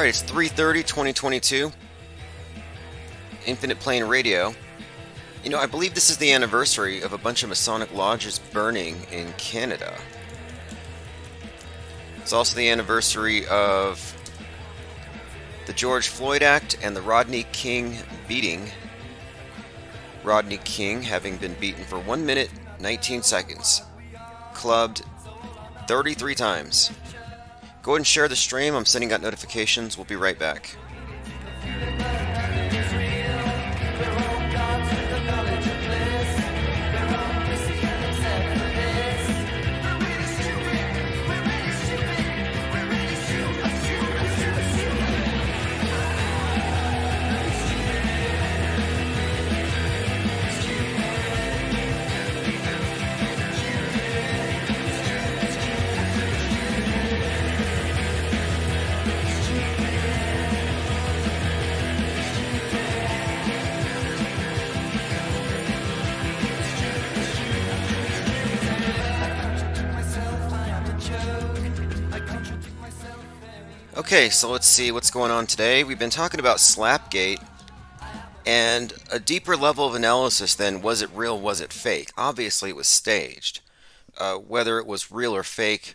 Alright, it's 3:30, 2022. Infinite Plane Radio. I believe this is the anniversary of a bunch of Masonic lodges burning in Canada. It's also the anniversary of the George Floyd Act and the Rodney King beating. Rodney King having been beaten for 1 minute, 19 seconds. Clubbed 33 times. Go ahead and share the stream. I'm sending out notifications. We'll be right back. Okay, so let's see what's going on today. We've been talking about Slapgate and a deeper level of analysis than was it real, was it fake? Obviously, it was staged. Whether it was real or fake,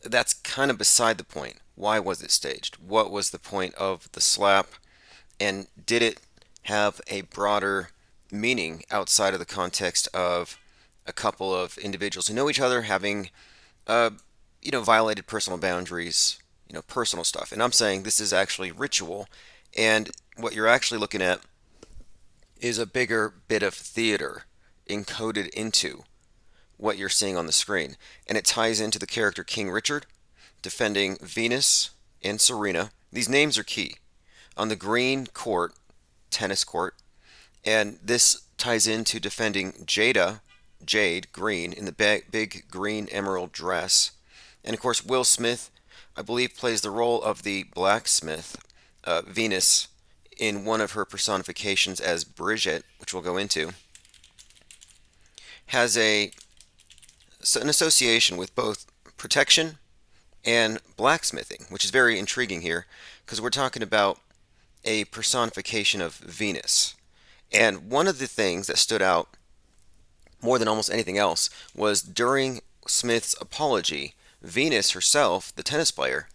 that's kind of beside the point. Why was it staged? What was the point of the slap? And did it have a broader meaning outside of the context of a couple of individuals who know each other having, violated personal boundaries? Personal stuff. And I'm saying this is actually ritual. And what you're actually looking at is a bigger bit of theater encoded into what you're seeing on the screen. And it ties into the character King Richard defending Venus and Serena. These names are key. On the green court, tennis court. And this ties into defending Jade Green, in the big green emerald dress. And of course, Will Smith, I believe, plays the role of the blacksmith, Venus, in one of her personifications as Bridget, which we'll go into, has an association with both protection and blacksmithing, which is very intriguing here, because we're talking about a personification of Venus. And one of the things that stood out more than almost anything else was during Smith's apology, Venus herself, the tennis player,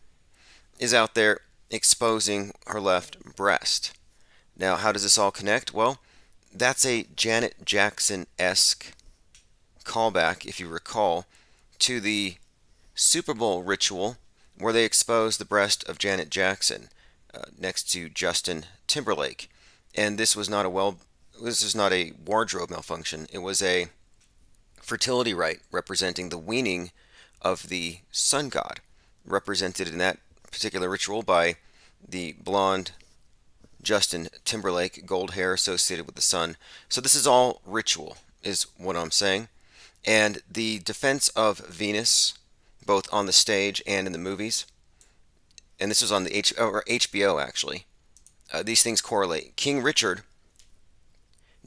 is out there exposing her left breast. Now, how does this all connect? Well, that's a Janet Jackson-esque callback, if you recall, to the Super Bowl ritual where they exposed the breast of Janet Jackson next to Justin Timberlake. And this was not a wardrobe malfunction. It was a fertility rite representing the weaning of the sun god, represented in that particular ritual by the blonde Justin Timberlake, gold hair associated with the sun. So this is all ritual, is what I'm saying. And the defense of Venus, both on the stage and in the movies, and this was on the HBO actually, these things correlate. King Richard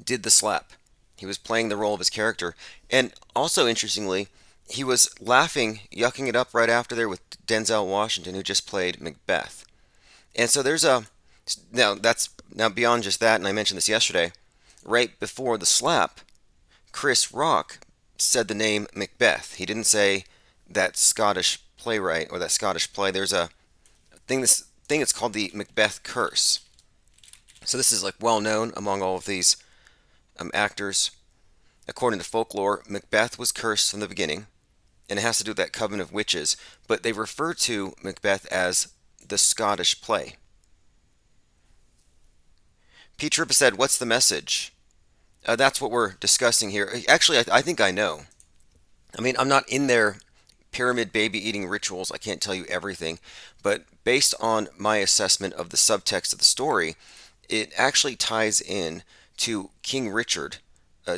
did the slap. He was playing the role of his character. And also, interestingly, he was laughing, yucking it up right after there with Denzel Washington, who just played Macbeth. And so now beyond just that, and I mentioned this yesterday, right before the slap, Chris Rock said the name Macbeth. He didn't say that Scottish playwright or that Scottish play. There's a this thing it's called the Macbeth curse. So this is like well known among all of these actors. According to folklore, Macbeth was cursed from the beginning, and it has to do with that coven of witches, but they refer to Macbeth as the Scottish play. Pete Trippa said, what's the message? That's what we're discussing here. Actually, I think I know. I mean, I'm not in their pyramid baby eating rituals. I can't tell you everything, but based on my assessment of the subtext of the story, it actually ties in to King Richard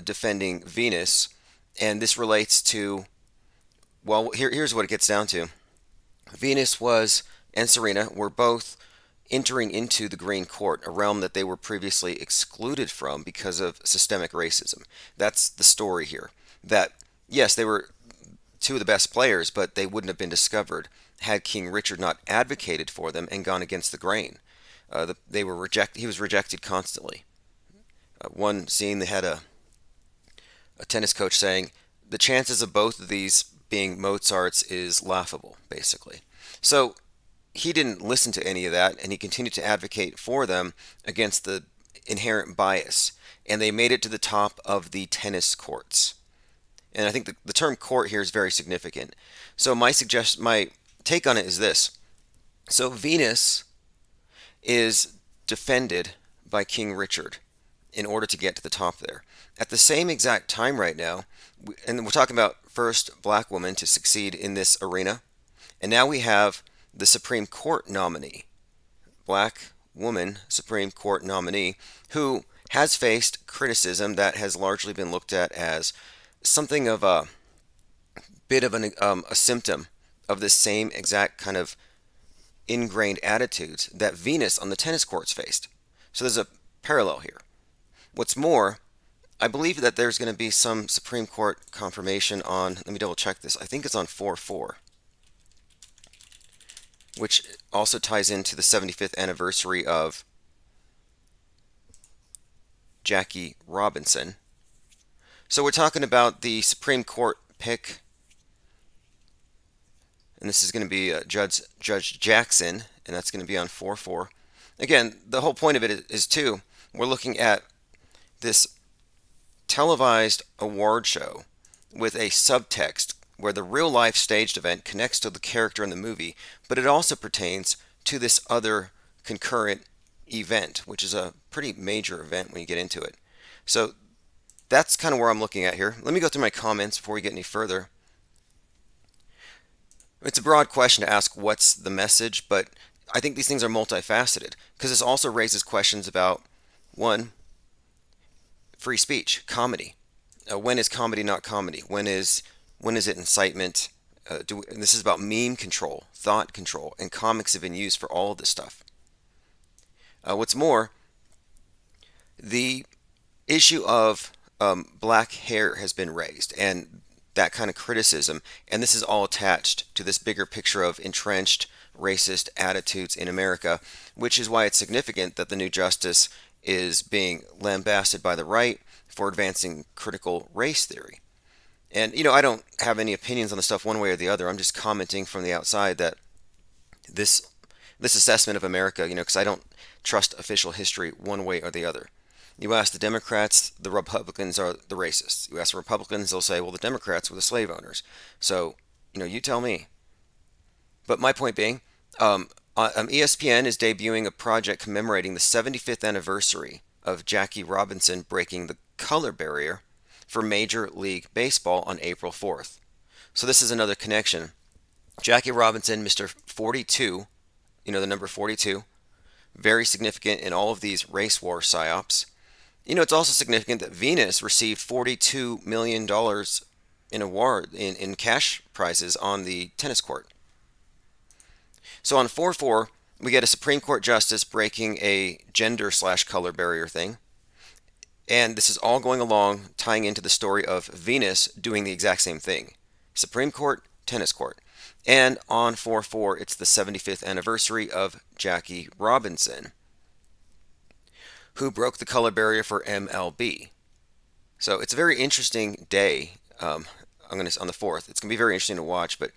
defending Venus, and this relates to, well, here's what it gets down to. Venus and Serena were both entering into the Green Court, a realm that they were previously excluded from because of systemic racism. That's the story here. That, yes, they were two of the best players, but they wouldn't have been discovered had King Richard not advocated for them and gone against the grain. They were reject. He was rejected constantly. One scene they had a tennis coach saying the chances of both of these being Mozart's is laughable, basically. So he didn't listen to any of that, and he continued to advocate for them against the inherent bias. And they made it to the top of the tennis courts. And I think the term court here is very significant. So my take on it is this. So Venus is defended by King Richard in order to get to the top there. At the same exact time right now, and we're talking about first black woman to succeed in this arena, and now we have the Supreme Court nominee, black woman Supreme Court nominee, who has faced criticism that has largely been looked at as something of a bit of a symptom of the same exact kind of ingrained attitudes that Venus on the tennis courts faced. So there's a parallel here. What's more, I believe that there's going to be some Supreme Court confirmation on, let me double check this, I think it's on 4/4, which also ties into the 75th anniversary of Jackie Robinson. So we're talking about the Supreme Court pick, and this is going to be Judge Jackson, and that's going to be on 4/4. Again, the whole point of it is too, we're looking at this televised award show with a subtext where the real life staged event connects to the character in the movie, but it also pertains to this other concurrent event, which is a pretty major event when you get into it. So that's kind of where I'm looking at here. Let me go through my comments before we get any further. It's a broad question to ask what's the message, but I think these things are multifaceted because this also raises questions about, one, free speech, comedy. When is comedy not comedy? When is it incitement? And this is about meme control, thought control, and comics have been used for all of this stuff. What's more, the issue of black hair has been raised, and that kind of criticism, and this is all attached to this bigger picture of entrenched racist attitudes in America, which is why it's significant that the new justice is being lambasted by the right for advancing critical race theory. And, I don't have any opinions on the stuff one way or the other. I'm just commenting from the outside that this assessment of America, because I don't trust official history one way or the other. You ask the Democrats, the Republicans are the racists. You ask the Republicans, they'll say, well, the Democrats were the slave owners. So, you tell me. But my point being, ESPN is debuting a project commemorating the 75th anniversary of Jackie Robinson breaking the color barrier for Major League Baseball on April 4th. So this is another connection. Jackie Robinson, Mr. 42, the number 42, very significant in all of these race war psyops. It's also significant that Venus received $42 million in award in cash prizes on the tennis court. So on 4/4, we get a Supreme Court justice breaking a gender/color barrier thing. And this is all going along, tying into the story of Venus doing the exact same thing. Supreme Court, tennis court. And on 4/4, it's the 75th anniversary of Jackie Robinson, who broke the color barrier for MLB. So it's a very interesting day. On the 4th. It's going to be very interesting to watch, but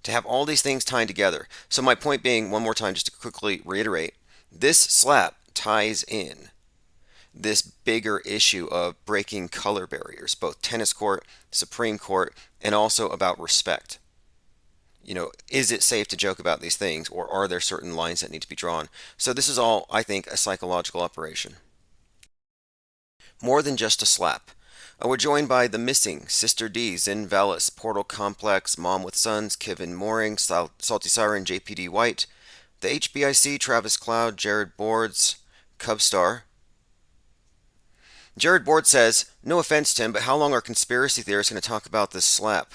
to have all these things tied together. So my point being, one more time, just to quickly reiterate, this slap ties in this bigger issue of breaking color barriers, both tennis court, Supreme Court, and also about respect. Is it safe to joke about these things, or are there certain lines that need to be drawn? So this is all, I think, a psychological operation. More than just a slap. We're joined by the missing Sister D, Zin Vallis, Portal Complex, Mom with Sons, Kevin Mooring, Salty Siren, JPD White, the HBIC, Travis Cloud, Jared Boards, Cubstar. Jared Board says, no offense, Tim, but how long are conspiracy theorists going to talk about this slap?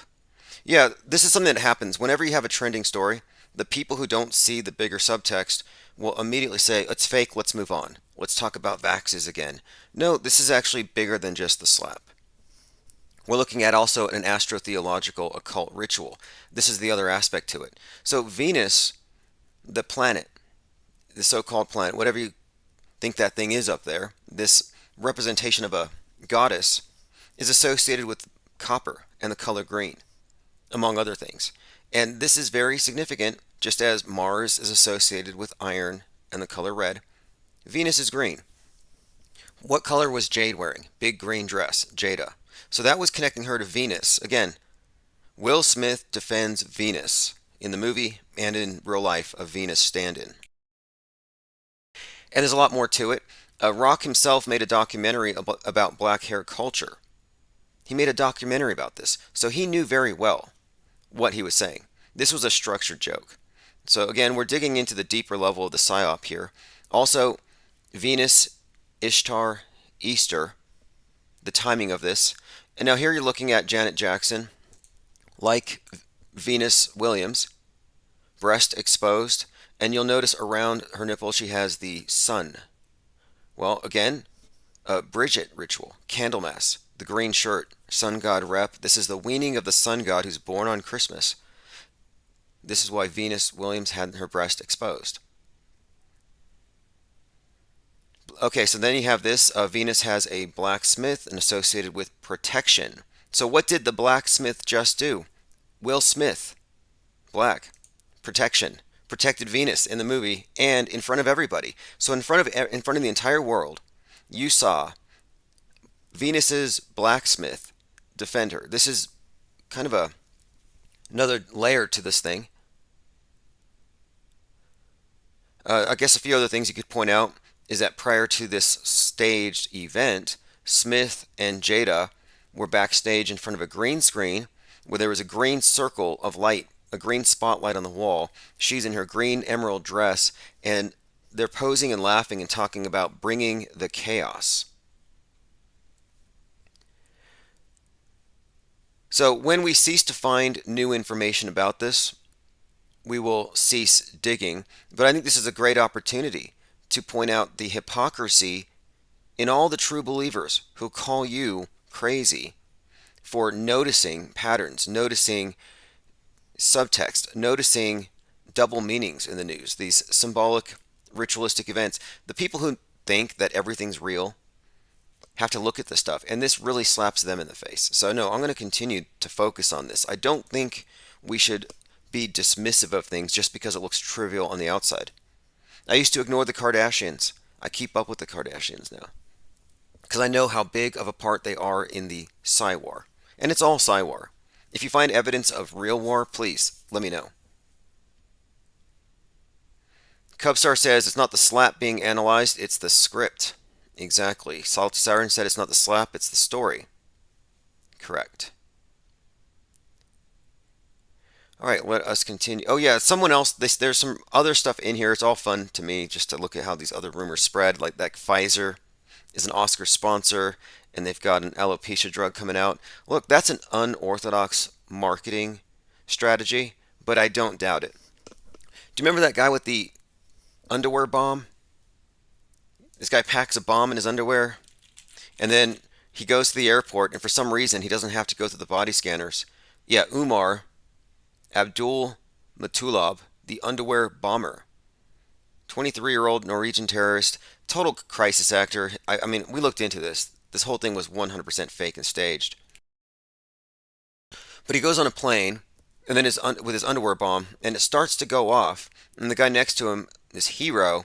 Yeah, this is something that happens. Whenever you have a trending story, the people who don't see the bigger subtext will immediately say, it's fake, let's move on. Let's talk about vaxes again. No, this is actually bigger than just the slap. We're looking at also an astrotheological occult ritual. This is the other aspect to it. So Venus, the planet, the so-called planet, whatever you think that thing is up there, this representation of a goddess, is associated with copper and the color green, among other things. And this is very significant, just as Mars is associated with iron and the color red. Venus is green. What color was Jade wearing? Big green dress, Jada. So that was connecting her to Venus. Again, Will Smith defends Venus in the movie and in real life, a Venus stand-in. And there's a lot more to it. Rock himself made a documentary about black hair culture. He made a documentary about this, so he knew very well what he was saying. This was a structured joke. So again, we're digging into the deeper level of the psyop here. Also, Venus, Ishtar, Easter, the timing of this. And now here you're looking at Janet Jackson, like Venus Williams, breast exposed, and you'll notice around her nipple she has the sun. Well, again, Bridget ritual, Candlemas, the green shirt, sun god rep. This is the weaning of the sun god who's born on Christmas. This is why Venus Williams had her breast exposed. Okay, so then you have this. Venus has a blacksmith and associated with protection. So what did the blacksmith just do? Will Smith, black, protection, protected Venus in the movie and in front of everybody. So in front of the entire world, you saw Venus's blacksmith defend her. This is kind of another layer to this thing. I guess a few other things you could point out is that prior to this staged event, Smith and Jada were backstage in front of a green screen where there was a green circle of light, a green spotlight on the wall. She's in her green emerald dress, and they're posing and laughing and talking about bringing the chaos. So when we cease to find new information about this, we will cease digging. But I think this is a great opportunity to point out the hypocrisy in all the true believers who call you crazy for noticing patterns, noticing subtext, noticing double meanings in the news, these symbolic, ritualistic events. The people who think that everything's real have to look at this stuff, and this really slaps them in the face. So no, I'm going to continue to focus on this. I don't think we should be dismissive of things just because it looks trivial on the outside. I used to ignore the Kardashians. I keep up with the Kardashians now because I know how big of a part they are in the Psy War. And it's all Psy War. If you find evidence of real war, please let me know. Cubstar says it's not the slap being analyzed, it's the script. Exactly. Salty Siren said it's not the slap, it's the story. Correct. All right, let us continue. Oh yeah, someone else. There's some other stuff in here. It's all fun to me just to look at how these other rumors spread. Like that Pfizer is an Oscar sponsor, and they've got an alopecia drug coming out. Look, that's an unorthodox marketing strategy, but I don't doubt it. Do you remember that guy with the underwear bomb? This guy packs a bomb in his underwear, and then he goes to the airport, and for some reason he doesn't have to go through the body scanners. Yeah, Umar Abdul Matulab, the underwear bomber. 23-year-old Norwegian terrorist, total crisis actor. I mean, we looked into this. This whole thing was 100% fake and staged. But he goes on a plane, and then with his underwear bomb, and it starts to go off, and the guy next to him, this hero,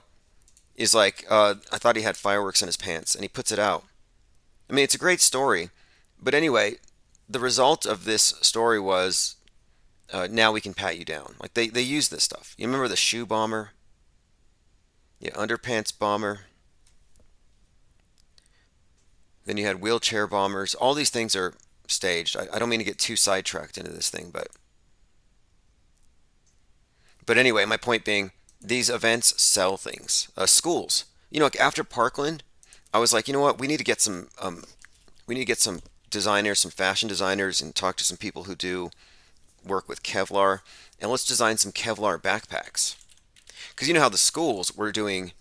is like, I thought he had fireworks in his pants, and he puts it out. I mean, it's a great story. But anyway, the result of this story was, now we can pat you down. Like, they use this stuff. You remember the shoe bomber? Yeah, underpants bomber. Then you had wheelchair bombers. All these things are staged. I don't mean to get too sidetracked into this thing, but anyway, my point being, these events sell things. Schools. You know, like after Parkland, I was like, you know what? We need to get some designers, some fashion designers, and talk to some people who do work with Kevlar, and let's design some Kevlar backpacks. Because you know how the schools were doing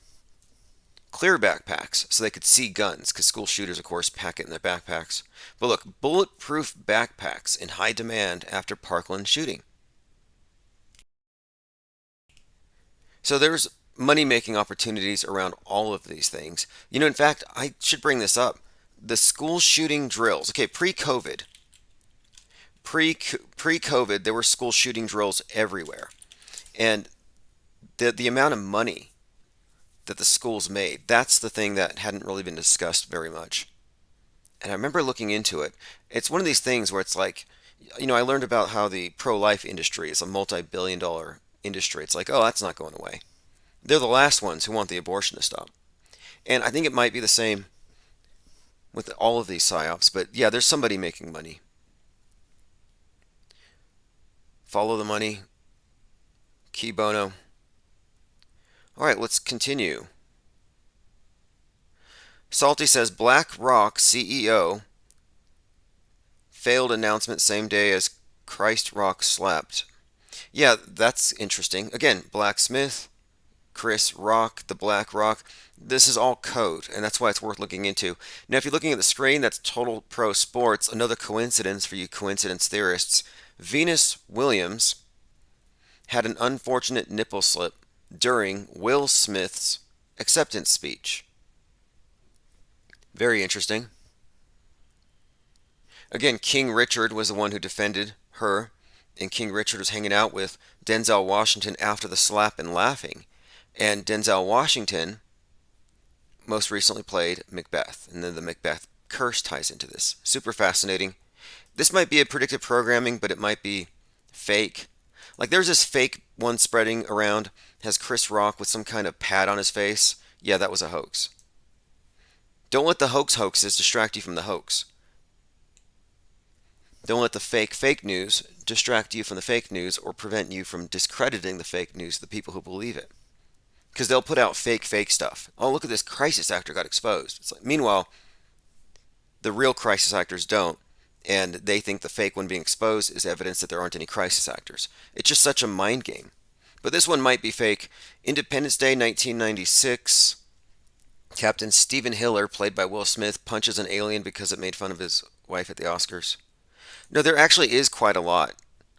clear backpacks so they could see guns, because school shooters, of course, pack it in their backpacks. But look, bulletproof backpacks in high demand after Parkland shooting. So there's money making opportunities around all of these things. In fact, I should bring this up. The school shooting drills, okay, pre-COVID, there were school shooting drills everywhere. And the amount of money that the schools made, that's the thing that hadn't really been discussed very much. And I remember looking into it. It's one of these things where it's like, I learned about how the pro-life industry is a multi-billion-dollar industry. It's like, oh, that's not going away. They're the last ones who want the abortion to stop. And I think it might be the same with all of these psyops, but yeah, there's somebody making money. Follow the money. Key bono. All right, let's continue. Salty says BlackRock CEO failed announcement same day as Christ Rock slapped. Yeah, that's interesting. Again, Blacksmith, Chris Rock, the Black Rock. This is all code, and that's why it's worth looking into. Now, if you're looking at the screen, that's Total Pro Sports. Another coincidence for you coincidence theorists. Venus Williams had an unfortunate nipple slip during Will Smith's acceptance speech. Very interesting. Again, King Richard was the one who defended her, and King Richard was hanging out with Denzel Washington after the slap and laughing. And Denzel Washington most recently played Macbeth, and then the Macbeth curse ties into this. Super fascinating. This might be a predictive programming, but it might be fake. Like there's this fake one spreading around, has Chris Rock with some kind of pad on his face. Yeah, that was a hoax. Don't let the hoaxes distract you from the hoax. Don't let the fake news distract you from the fake news or prevent you from discrediting the fake news to the people who believe it. Because they'll put out fake stuff. Oh, look at this crisis actor got exposed. It's like, meanwhile, the real crisis actors don't, and they think the fake one being exposed is evidence that there aren't any crisis actors. It's just such a mind game. But this one might be fake. Independence Day 1996. Captain Stephen Hiller, played by Will Smith, punches an alien because it made fun of his wife at the Oscars. No, there actually is quite a lot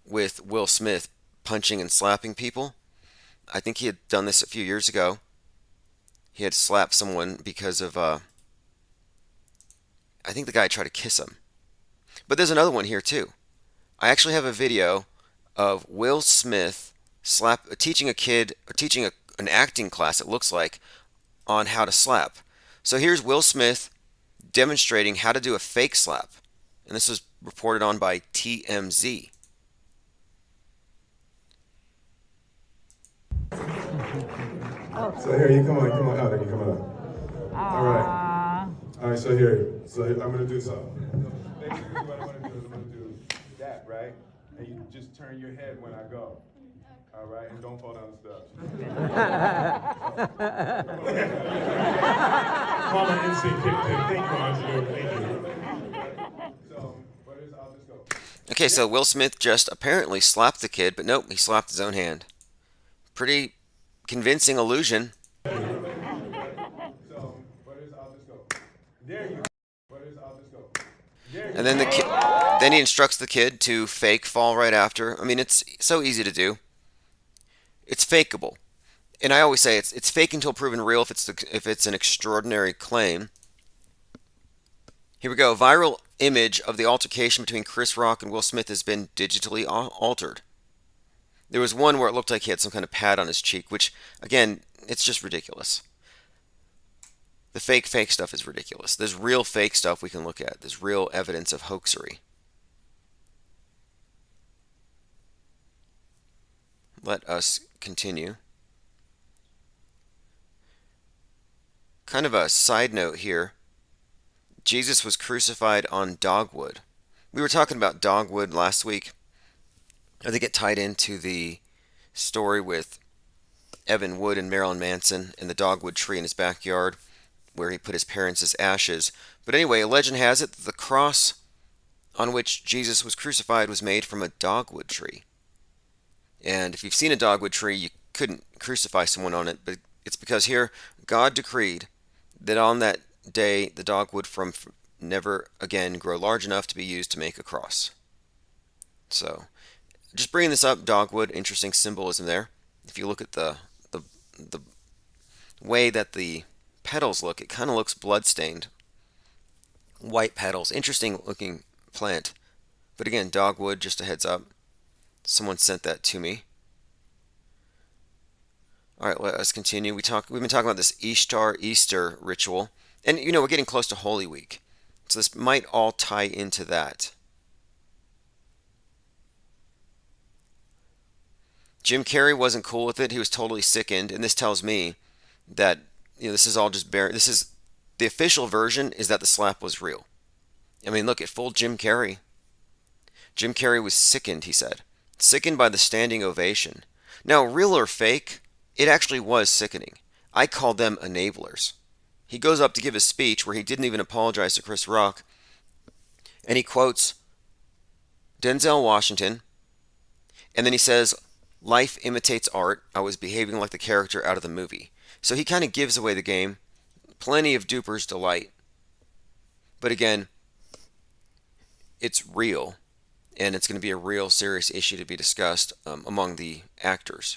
with Will Smith punching and slapping people. I think he had done this a few years ago. He had slapped someone because of, I think the guy tried to kiss him. But there's another one here too. I actually have a video of Will Smith teaching a kid, or teaching an acting class, it looks like, on how to slap. So here's Will Smith demonstrating how to do a fake slap. And this was reported on by TMZ. So here, you come on, out, you come on. All right, so here, I'm gonna do something. Basically what I'm gonna do is I'm gonna do that, right? And you just turn your head when I go. All right, and don't fall down the steps. Mama instinct kicked in. Thank you, Angelo. Thank you. So, I'll just go. Okay, so Will Smith just apparently slapped the kid, but nope, he slapped his own hand. Pretty convincing illusion. So, I'll just go. There you go. I'll just go. And then then he instructs the kid to fake fall right after. I mean, it's so easy to do. It's fakeable. And I always say it's fake until proven real if it's an extraordinary claim. Here we go. Viral image of the altercation between Chris Rock and Will Smith has been digitally altered. There was one where it looked like he had some kind of pad on his cheek, which, again, it's just ridiculous. The fake stuff is ridiculous. There's real fake stuff we can look at. There's real evidence of hoaxery. Let us continue. Kind of a side note here. Jesus was crucified on dogwood. We were talking about dogwood last week. I think it tied into the story with Evan Wood and Marilyn Manson and the dogwood tree in his backyard where he put his parents' ashes. But anyway, a legend has it that the cross on which Jesus was crucified was made from a dogwood tree. And if you've seen a dogwood tree, you couldn't crucify someone on it, but it's because here God decreed that on that day the dogwood from never again grow large enough to be used to make a cross. So just bringing this up, dogwood, interesting symbolism there. If you look at the the way that the petals look, it kind of looks bloodstained. White petals, interesting looking plant. But again, dogwood, just a heads up. Someone sent that to me. All right, let's continue. We've been talking about this Ishtar Easter ritual, and we're getting close to Holy Week, so this might all tie into that. Jim Carrey wasn't cool with it. He was totally sickened, and this tells me that this is all just bare. This is the official version is that the slap was real. I mean, look, it fooled Jim Carrey. Jim Carrey was sickened, he said. Sickened by the standing ovation. Now, real or fake, it actually was sickening. I called them enablers. He goes up to give a speech where he didn't even apologize to Chris Rock, and he quotes Denzel Washington, and then he says, "Life imitates art. I was behaving like the character out of the movie." So he kind of gives away the game. Plenty of dupers delight. But again, it's real, and it's going to be a real serious issue to be discussed among the actors.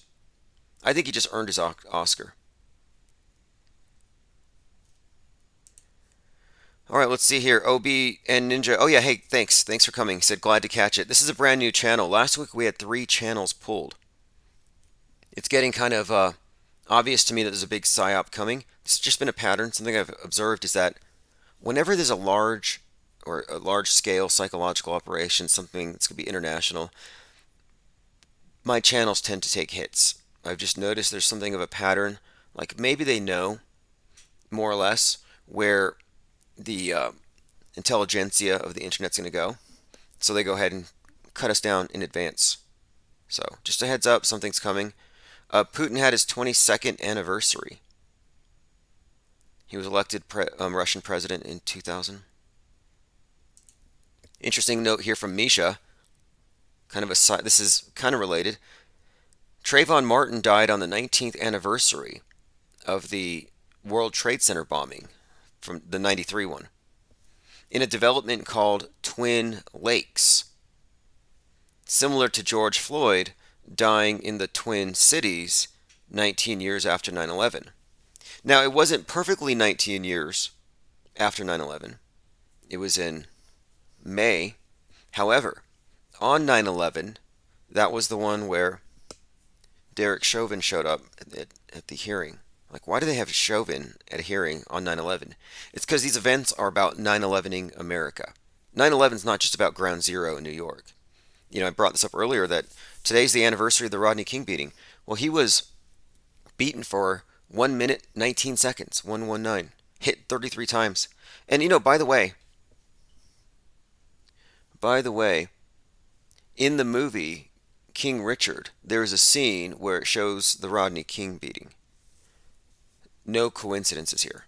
I think he just earned his Oscar. All right, let's see here. OB and Ninja. Oh, yeah, hey, thanks. Thanks for coming. He said, glad to catch it. This is a brand new channel. Last week we had 3 channels pulled. It's getting kind of obvious to me that there's a big psyop coming. It's just been a pattern. Something I've observed is that whenever there's a large scale psychological operation, something that's going to be international, my channels tend to take hits. I've just noticed there's something of a pattern. Like maybe they know more or less where the intelligentsia of the internet's going to go. So they go ahead and cut us down in advance. So just a heads up, something's coming. Putin had his 22nd anniversary. He was elected Russian president in 2000. Interesting note here from Misha. This is kind of related. Trayvon Martin died on the 19th anniversary of the World Trade Center bombing from the 93 one in a development called Twin Lakes, similar to George Floyd dying in the Twin Cities 19 years after 9/11. Now, it wasn't perfectly 19 years after 9/11. It was in May. However, on 9/11, that was the one where Derek Chauvin showed up at the hearing. Like, why do they have Chauvin at a hearing on 9/11? It's because these events are about 9/11ing America. 9/11 is not just about Ground Zero in New York. I brought this up earlier that today's the anniversary of the Rodney King beating. Well, he was beaten for 1 minute, 19 seconds, 119, hit 33 times. And, by the way, in the movie King Richard, there is a scene where it shows the Rodney King beating. No coincidences here.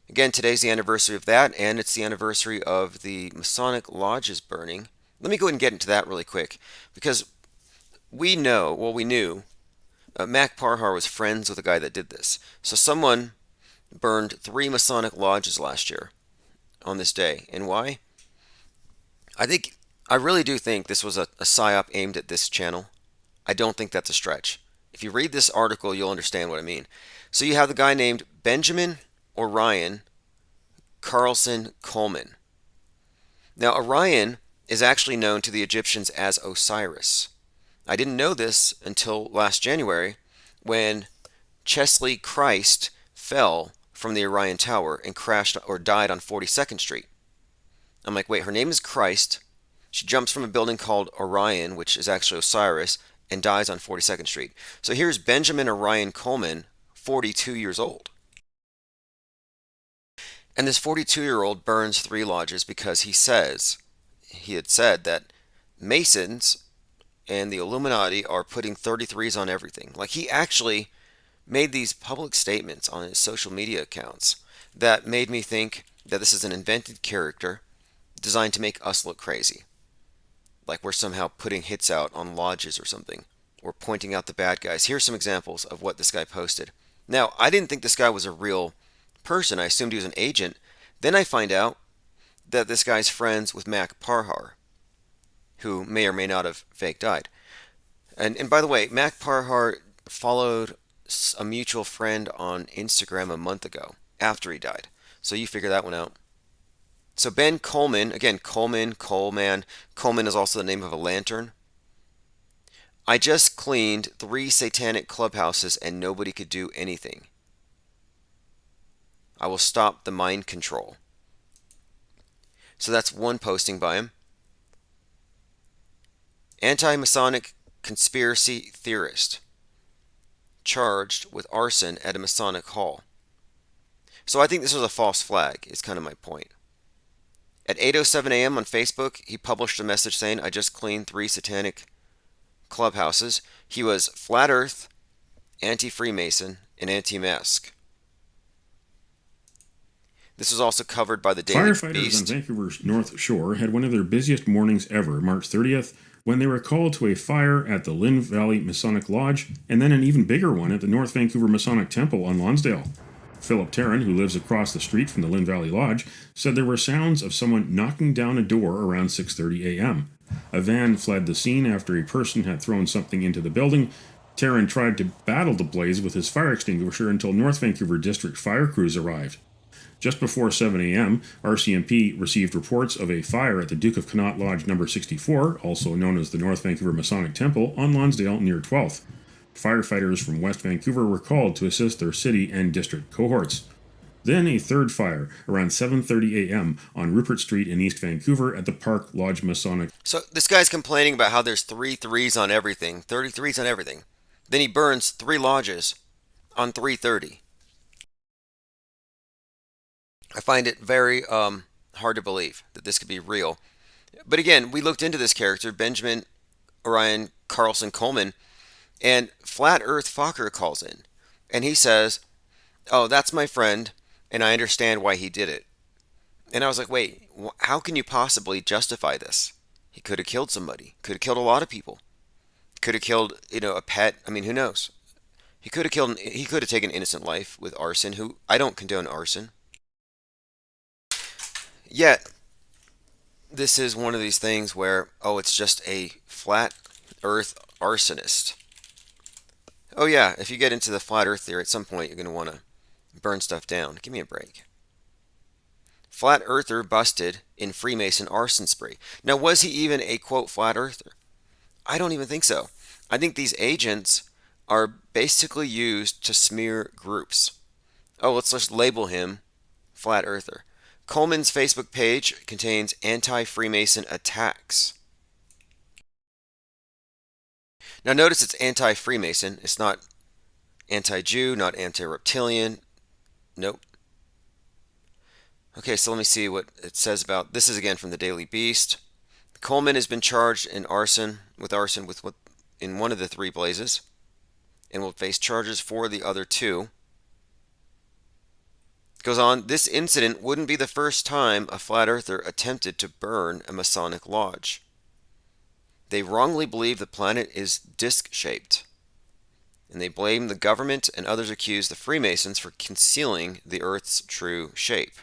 Again, today's the anniversary of that, and it's the anniversary of the Masonic lodges burning. Let me go ahead and get into that really quick, because we knew Mac Parhar was friends with the guy that did this. So someone burned 3 Masonic lodges last year on this day. And why? I really do think this was a psyop aimed at this channel. I don't think that's a stretch. If you read this article, you'll understand what I mean. So you have the guy named Benjamin Orion Carlson Coleman. Now, Orion is actually known to the Egyptians as Osiris. I didn't know this until last January when Chesley Christ fell from the Orion Tower and crashed or died on 42nd Street. I'm like, wait, her name is Christ. She jumps from a building called Orion, which is actually Osiris, and dies on 42nd Street. So here's Benjamin Orion Coleman, 42 years old. And this 42-year-old burns 3 lodges because he had said that Masons and the Illuminati are putting 33s on everything. Like, he actually made these public statements on his social media accounts that made me think that this is an invented character designed to make us look crazy. Like we're somehow putting hits out on lodges or something, or pointing out the bad guys. Here's some examples of what this guy posted. Now, I didn't think this guy was a real person. I assumed he was an agent. Then I find out that this guy's friends with Mac Parhar, who may or may not have fake died. And by the way, Mac Parhar followed a mutual friend on Instagram a month ago after he died. So you figure that one out. So Ben Coleman, again, Coleman. Coleman is also the name of a lantern. I just cleaned 3 satanic clubhouses and nobody could do anything. I will stop the mind control. So that's one posting by him. Anti-Masonic conspiracy theorist charged with arson at a Masonic hall. So I think this was a false flag, is kind of my point. At 8:07 a.m. on Facebook, he published a message saying, I just cleaned 3 satanic clubhouses. He was flat earth, anti-Freemason, and anti-mask. This was also covered by the Daily Firefighters Beast. on Vancouver's North Shore had one of their busiest mornings ever, March 30th, when they were called to a fire at the Lynn Valley Masonic Lodge, and then an even bigger one at the North Vancouver Masonic Temple on Lonsdale. Philip Tarrant, who lives across the street from the Lynn Valley Lodge, said there were sounds of someone knocking down a door around 6:30 a.m. A van fled the scene after a person had thrown something into the building. Tarrant tried to battle the blaze with his fire extinguisher until North Vancouver District fire crews arrived. Just before 7 a.m., RCMP received reports of a fire at the Duke of Connaught Lodge No. 64, also known as the North Vancouver Masonic Temple, on Lonsdale near 12th. Firefighters from West Vancouver were called to assist their city and district cohorts. Then a third fire around 7:30 a.m. on Rupert Street in East Vancouver at the Park Lodge Masonic. So this guy's complaining about how there's 3 threes on everything, 33s on everything. Then he burns 3 lodges on 330. I find it very hard to believe that this could be real. But again, we looked into this character, Benjamin Orion Carlson Coleman, and Flat Earth Fokker calls in. And he says, oh, that's my friend, and I understand why he did it. And I was like, wait, how can you possibly justify this? He could have killed somebody. Could have killed a lot of people. Could have killed, a pet. I mean, who knows? He could have taken innocent life with arson, who I don't condone arson. Yet, this is one of these things where, oh, it's just a flat earth arsonist. Oh yeah, if you get into the flat earth theory, at some point you're going to want to burn stuff down. Give me a break. Flat earther busted in Freemason arson spree. Now, was he even a, quote, flat earther? I don't even think so. I think these agents are basically used to smear groups. Oh, let's just label him flat earther. Coleman's Facebook page contains anti-Freemason attacks. Now notice it's anti-Freemason. It's not anti-Jew, not anti-reptilian. Nope. Okay, so let me see what it says about this. Is again from the Daily Beast. Coleman has been charged in arson in one of the 3 blazes, and will face charges for the other 2. Goes on, this incident wouldn't be the first time a flat earther attempted to burn a Masonic lodge. They wrongly believe the planet is disc-shaped, and they blame the government, and others accuse the Freemasons for concealing the Earth's true shape.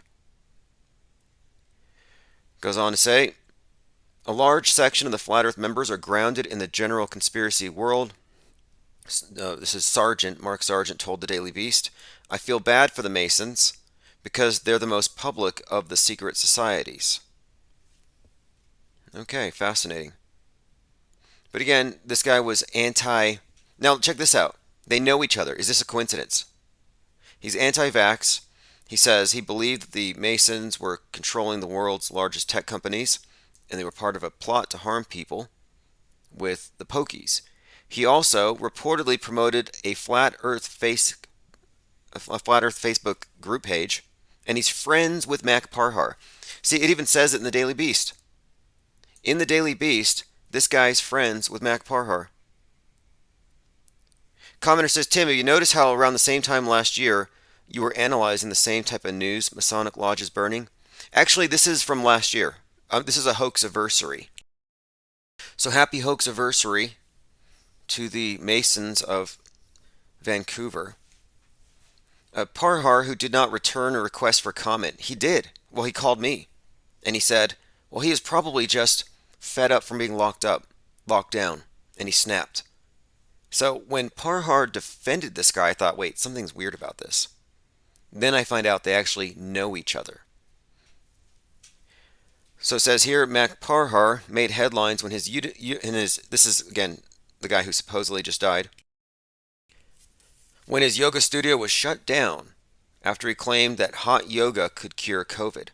Goes on to say, a large section of the Flat Earth members are grounded in the general conspiracy world. This is Mark Sargent told the Daily Beast, I feel bad for the Masons because they're the most public of the secret societies. Okay, fascinating. But again, this guy was anti... Now, check this out. They know each other. Is this a coincidence? He's anti-vax. He says he believed that the Masons were controlling the world's largest tech companies, and they were part of a plot to harm people with the Pokies. He also reportedly promoted a Flat Earth Facebook group page, and he's friends with Mac Parhar. See, it even says it in the Daily Beast. In the Daily Beast, this guy's friends with Mac Parhar. Commenter says, Tim, have you noticed how around the same time last year you were analyzing the same type of news, Masonic lodges burning? Actually, this is from last year. This is a hoax-aversary. So happy hoax-aversary to the Masons of Vancouver. Parhar, who did not return a request for comment, he did. Well, he called me and he said, well, he is probably just fed up from being locked down, and he snapped. So when Parhar defended this guy, I thought, wait, something's weird about this. Then I find out they actually know each other. So it says here, Mac Parhar made headlines when this is again the guy who supposedly just died, when his yoga studio was shut down after he claimed that hot yoga could cure COVID.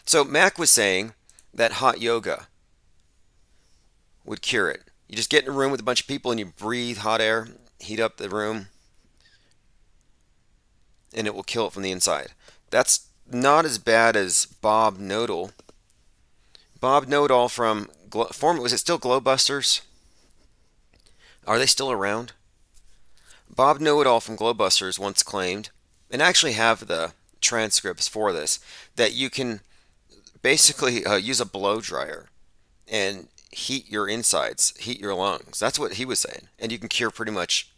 So Mac was saying that hot yoga would cure it. You just get in a room with a bunch of people and you breathe hot air, heat up the room, and it will kill it from the inside. That's not as bad as Bob Nodal. Bob Nodal from was it still Glowbusters? Are they still around? Bob Know-It-All from Glowbusters once claimed, and I actually have the transcripts for this, that you can basically use a blow dryer and heat your insides, heat your lungs. That's what he was saying. And you can cure pretty much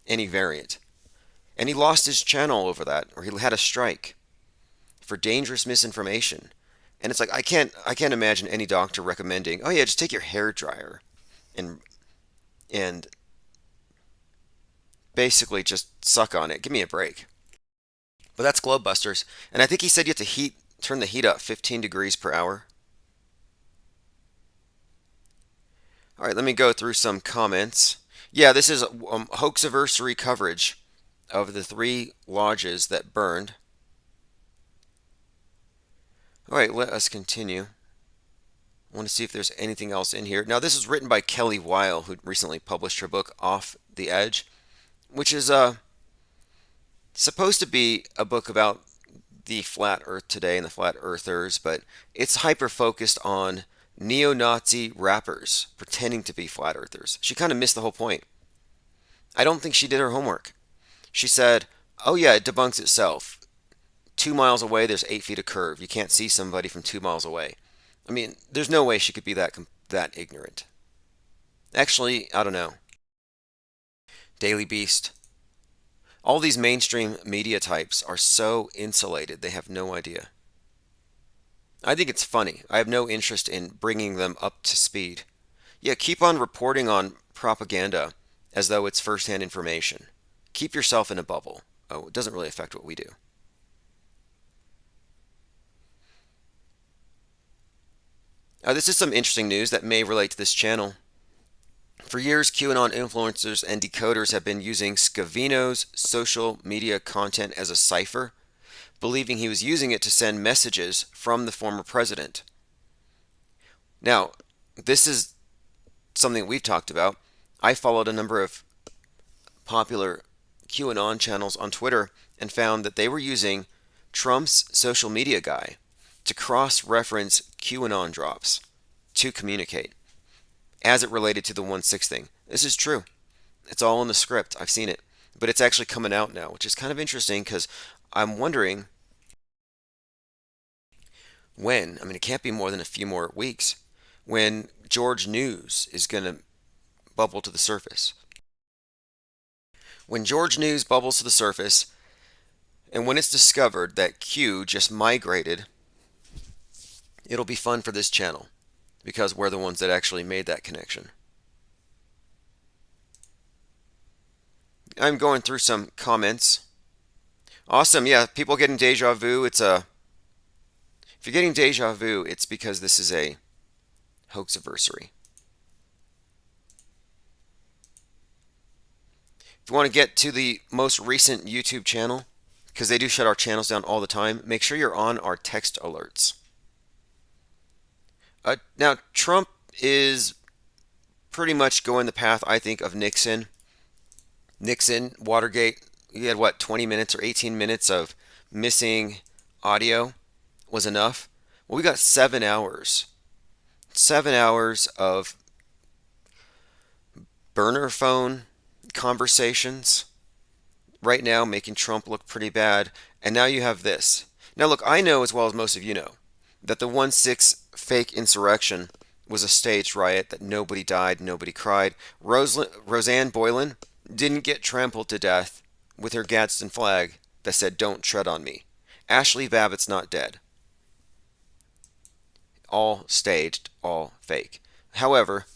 any variant. And he lost his channel over that, or he had a strike for dangerous misinformation. And it's like I can't imagine any doctor recommending, oh yeah, just take your hair dryer and basically just suck on it. Give me a break. But that's Glowbusters. And I think he said you have to turn the heat up 15 degrees per hour. All right, let me go through some comments. Yeah, this is hoaxiversary coverage of the 3 lodges that burned. All right, let us continue. I want to see if there's anything else in here. Now, this is written by Kelly Weil, who recently published her book, Off the Edge, which is supposed to be a book about the flat earth today and the flat earthers, but it's hyper focused on neo-Nazi rappers pretending to be flat earthers. She kind of missed the whole point. I don't think she did her homework. She said, oh yeah, it debunks itself. 2 miles away, there's 8 feet of curve. You can't see somebody from 2 miles away. I mean, there's no way she could be that ignorant. Actually, I don't know. Daily Beast. All these mainstream media types are so insulated, they have no idea. I think it's funny. I have no interest in bringing them up to speed. Yeah, keep on reporting on propaganda as though it's first-hand information. Keep yourself in a bubble. Oh, it doesn't really affect what we do. This is some interesting news that may relate to this channel. For years, QAnon influencers and decoders have been using Scavino's social media content as a cipher, believing he was using it to send messages from the former president. Now, this is something we've talked about. I followed a number of popular QAnon channels on Twitter and found that they were using Trump's social media guy to cross-reference QAnon drops to communicate as it related to the 1/6 thing. This is true. It's all in the script. I've seen it. But it's actually coming out now, which is kind of interesting because I'm wondering when, I mean, it can't be more than a few more weeks, when George News is going to bubble to the surface. When George News bubbles to the surface, and when it's discovered that Q just migrated, it'll be fun for this channel because we're the ones that actually made that connection. I'm going through some comments. Awesome, yeah, people getting deja vu. If you're getting deja vu, it's because this is a hoaxiversary. If you want to get to the most recent YouTube channel, because they do shut our channels down all the time, make sure you're on our text alerts. Now, Trump is pretty much going the path, I think, of Nixon. Nixon, Watergate, you had what, 20 minutes or 18 minutes of missing audio was enough? Well, we got 7 hours. 7 hours of burner phone conversations right now making Trump look pretty bad. And now you have this. Now, look, I know as well as most of you know that the 1/6 fake insurrection was a staged riot, that nobody died, nobody cried. Roseanne Boylan didn't get trampled to death with her Gadsden flag that said, "Don't tread on me." Ashley Babbitt's not dead. All staged, all fake. However,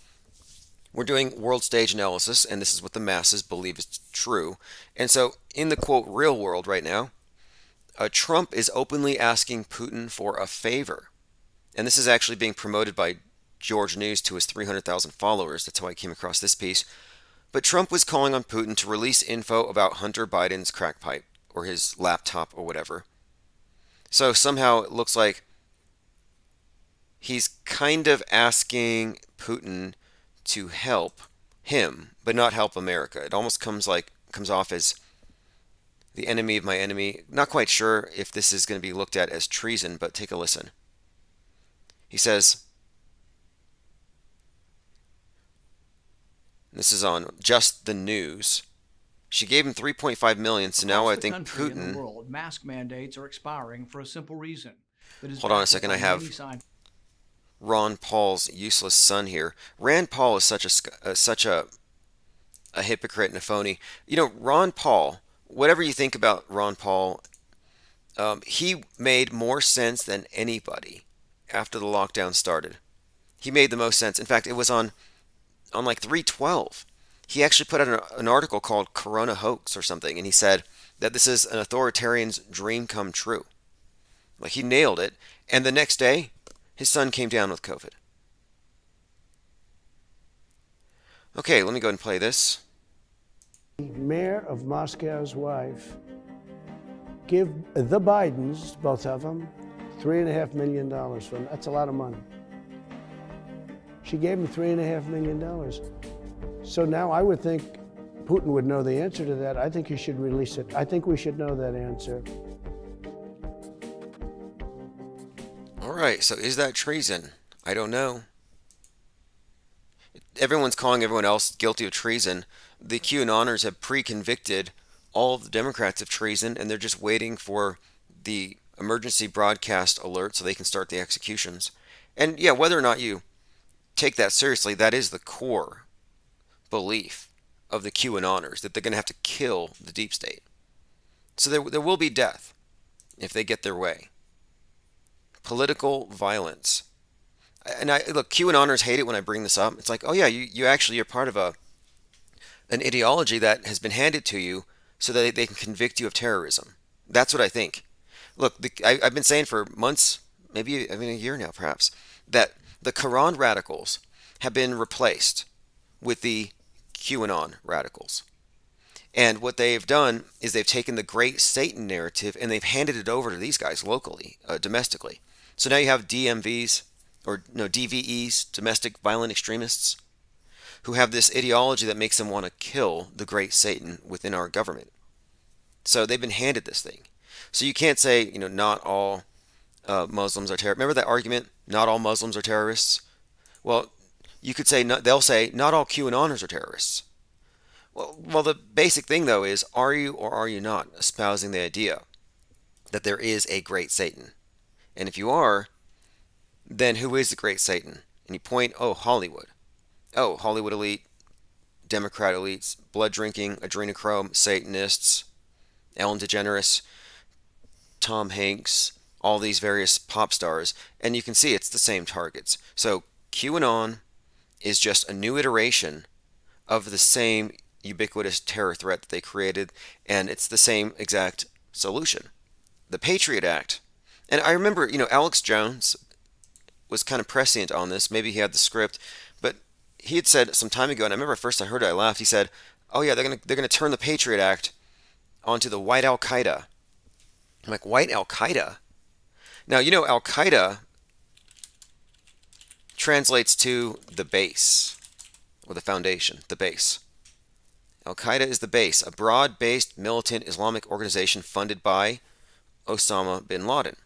we're doing world stage analysis, and this is what the masses believe is true. And so, in the quote real world right now, Trump is openly asking Putin for a favor. And this is actually being promoted by George News to his 300,000 followers. That's how I came across this piece. But Trump was calling on Putin to release info about Hunter Biden's crack pipe or his laptop or whatever. So somehow it looks like he's kind of asking Putin to help him, but not help America. It almost comes off as the enemy of my enemy. Not quite sure if this is going to be looked at as treason, but take a listen. He says, this is on Just the News. She gave him 3.5 million, so now I think Putin. In the Putin. world, mask mandates are expiring for a simple reason. Hold on a second, I have Ron Paul's useless son here. Rand Paul is such a hypocrite and a phony. You know, Ron Paul, whatever you think about Ron Paul, he made more sense than anybody after the lockdown started. He made the most sense. In fact, it was on like 312. He actually put out an article called Corona Hoax or something, and he said that this is an authoritarian's dream come true. Like, he nailed it. And the next day, his son came down with COVID. Okay, let me go ahead and play this. Mayor of Moscow's wife give the Bidens, both of them, $3.5 million for them. That's a lot of money. She gave him $3.5 million. So now I would think Putin would know the answer to that. I think he should release it. I think we should know that answer. All right, so is that treason? I don't know. Everyone's calling everyone else guilty of treason. The QAnoners have pre-convicted all of the Democrats of treason, and they're just waiting for the emergency broadcast alert so they can start the executions. And yeah, whether or not you take that seriously, that is the core belief of the QAnoners, that they're going to have to kill the deep state. So there will be death if they get their way. Political violence. And look, QAnoners hate it when I bring this up. It's like, oh yeah, you actually are part of an ideology that has been handed to you so that they can convict you of terrorism. That's what I think. Look, I've been saying for months, maybe a year now perhaps, that the Quran radicals have been replaced with the QAnon radicals. And what they've done is they've taken the great Satan narrative and they've handed it over to these guys locally, domestically. So now you have DMVs, or no, DVEs, domestic violent extremists, who have this ideology that makes them want to kill the great Satan within our government. So they've been handed this thing. So you can't say, not all Muslims are terrorists. Remember that argument, not all Muslims are terrorists? Well, you could say, they'll say, not all QAnoners are terrorists. Well, the basic thing, though, is, are you or are you not espousing the idea that there is a great Satan? And if you are, then who is the great Satan? And you point, Hollywood. Oh, Hollywood elite, Democrat elites, blood-drinking, adrenochrome, Satanists, Ellen DeGeneres, Tom Hanks, all these various pop stars. And you can see it's the same targets. So QAnon is just a new iteration of the same ubiquitous terror threat that they created, and it's the same exact solution. The Patriot Act. And I remember, Alex Jones was kind of prescient on this. Maybe he had the script, but he had said some time ago, and I remember first I heard it, I laughed. He said, "Oh yeah, they're gonna turn the Patriot Act onto the white Al Qaeda." I'm like, white Al Qaeda? Now Al Qaeda translates to the base, or the foundation, the base. Al Qaeda is the base, a broad-based militant Islamic organization funded by Osama bin Laden.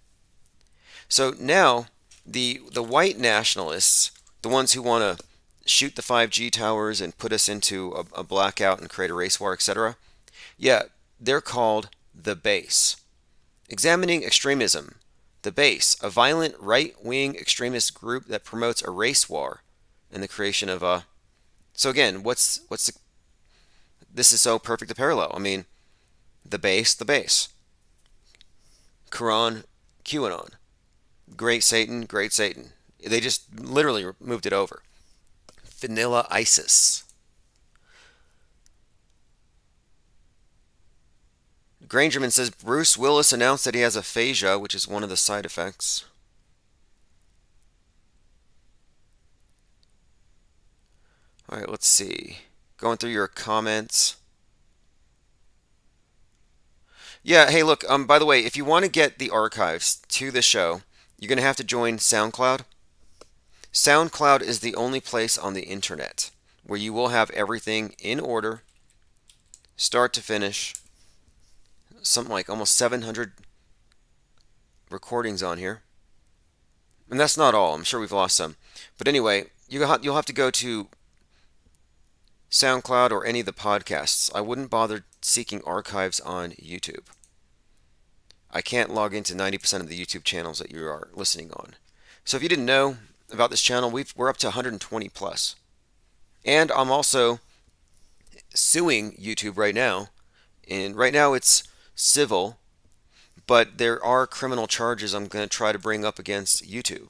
So now the white nationalists, the ones who want to shoot the 5G towers and put us into a blackout and create a race war, etc., yeah, they're called the base. Examining extremism, the base, a violent right-wing extremist group that promotes a race war and the creation of a... So again, this is so perfect a parallel. I mean, the base, Quran, QAnon. Great Satan, Great Satan. They just literally moved it over. Vanilla ISIS. Grangerman says Bruce Willis announced that he has aphasia, which is one of the side effects. All right, let's see. Going through your comments. Yeah, hey, look, by the way, if you want to get the archives to the show, you're going to have to join SoundCloud. SoundCloud is the only place on the internet where you will have everything in order, start to finish. Something like almost 700 recordings on here. And that's not all. I'm sure we've lost some. But anyway, you'll have to go to SoundCloud or any of the podcasts. I wouldn't bother seeking archives on YouTube. I can't log into 90% of the YouTube channels that you are listening on. So if you didn't know about this channel, we're up to 120 plus. And I'm also suing YouTube right now. And right now it's civil, but there are criminal charges I'm going to try to bring up against YouTube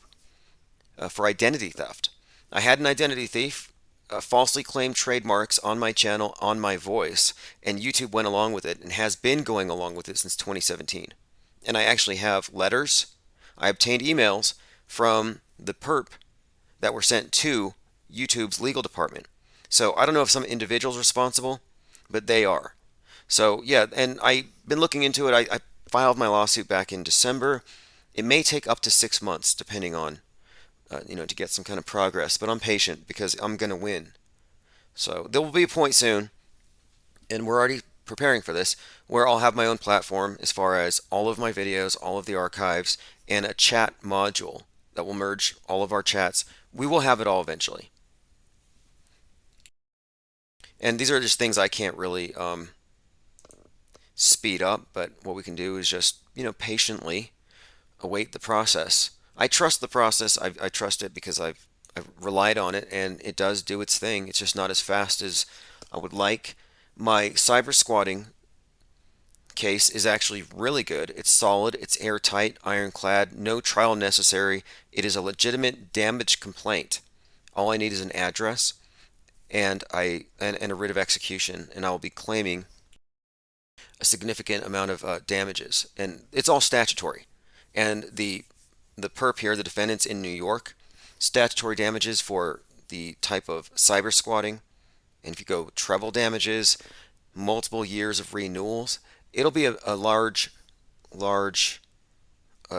for identity theft. I had an identity thief falsely claimed trademarks on my channel, on my voice, and YouTube went along with it and has been going along with it since 2017. And I actually have letters. I obtained emails from the perp that were sent to YouTube's legal department. So I don't know if some individual's responsible, but they are. So yeah, and I've been looking into it. I filed my lawsuit back in December. It may take up to 6 months, depending on, to get some kind of progress. But I'm patient because I'm going to win. So there will be a point soon, and we're already preparing for this, where I'll have my own platform as far as all of my videos, all of the archives, and a chat module that will merge all of our chats. We will have it all eventually. And these are just things I can't really speed up, but what we can do is just, patiently await the process. I trust the process. I trust it because I've relied on it, and it does do its thing. It's just not as fast as I would like. My cyber squatting case is actually really good. It's solid, it's airtight, ironclad, no trial necessary. It is a legitimate damage complaint. All I need is an address and a writ of execution, and I will be claiming a significant amount of damages, and it's all statutory. And the perp here, the defendants in New York, statutory damages for the type of cyber squatting, and if you go treble damages, multiple years of renewals, it'll be a large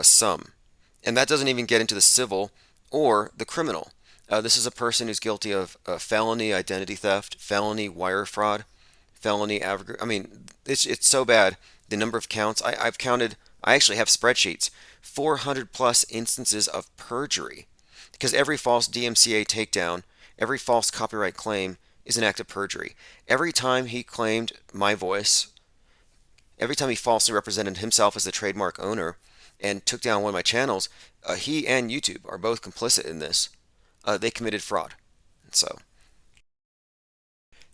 sum. And that doesn't even get into the civil or the criminal. This is a person who's guilty of felony identity theft, felony wire fraud, felony I mean, it's so bad. The number of counts, I've counted, I actually have spreadsheets, 400 plus instances of perjury. Because every false DMCA takedown, every false copyright claim is an act of perjury. Every time he claimed my voice, every time he falsely represented himself as the trademark owner and took down one of my channels, he and YouTube are both complicit in this. They committed fraud. So,